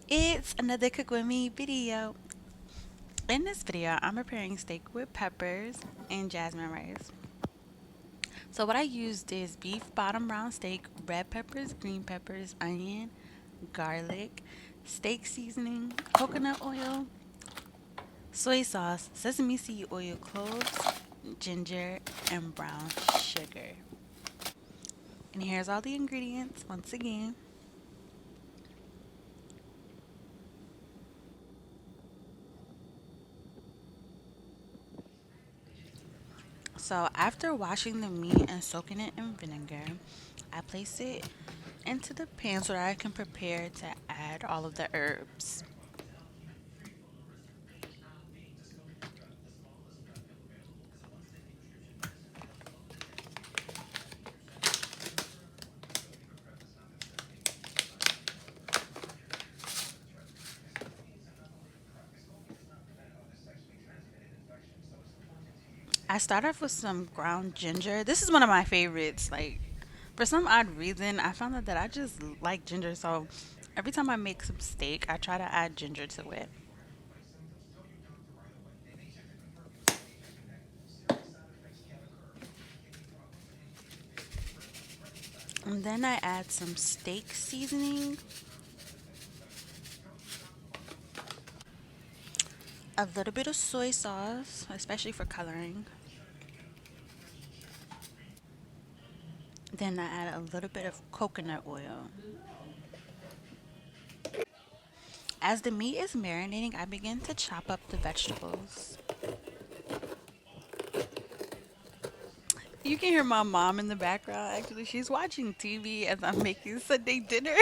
It's another Cook With Me video. In this video, I'm preparing steak with peppers and jasmine rice. So what I used is beef bottom brown steak, red peppers, green peppers, onion, garlic, steak seasoning, coconut oil, soy sauce, sesame seed oil, cloves, ginger, and brown sugar. And here's all the ingredients once again. So after washing the meat and soaking it in vinegar, I place it into the pan so that I can prepare to add all of the herbs. I start off with some ground ginger. This is one of my favorites. Like, for some odd reason, I found out that I just like ginger. So every time I make some steak, I try to add ginger to it. And then I add some steak seasoning, a little bit of soy sauce, especially for coloring. Then I add a little bit of coconut oil. As the meat is marinating, I begin to chop up the vegetables. You can hear my mom in the background. Actually, she's watching TV as I'm making Sunday dinner.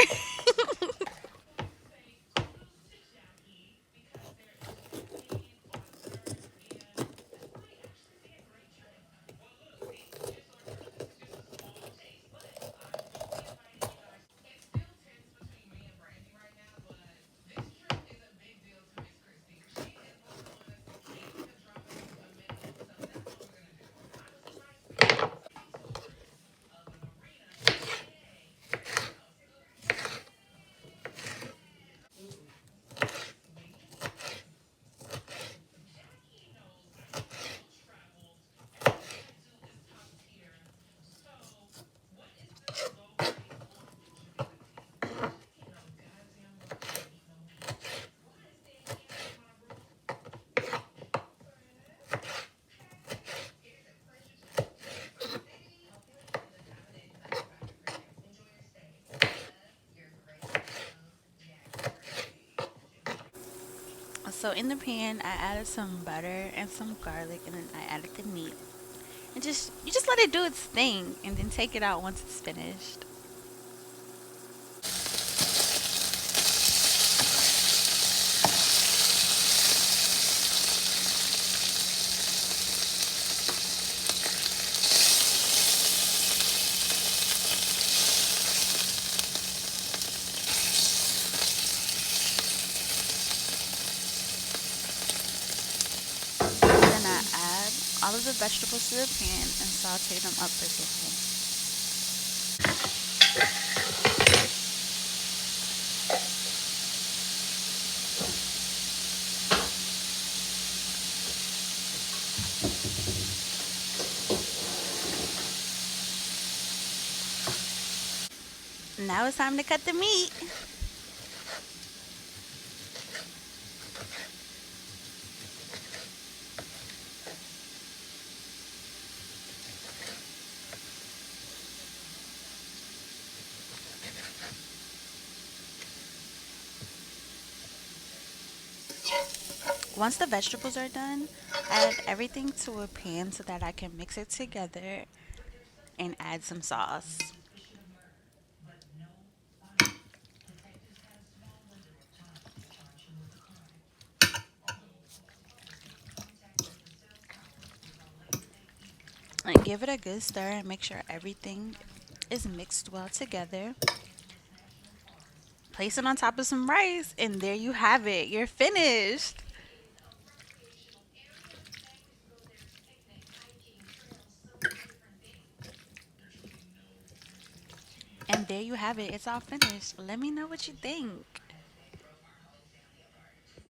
So in the pan, I added some butter and some garlic, and then I added the meat. And just you just let it do its thing, and then take it out once it's finished. Then I add all of the vegetables to the pan and saute them up for a second. Now it's time to cut the meat. Once the vegetables are done, add everything to a pan so that I can mix it together and add some sauce. And give it a good stir and make sure everything is mixed well together. Place it on top of some rice, and there you have it. You're finished. And there you have it. It's all finished. Let me know what you think.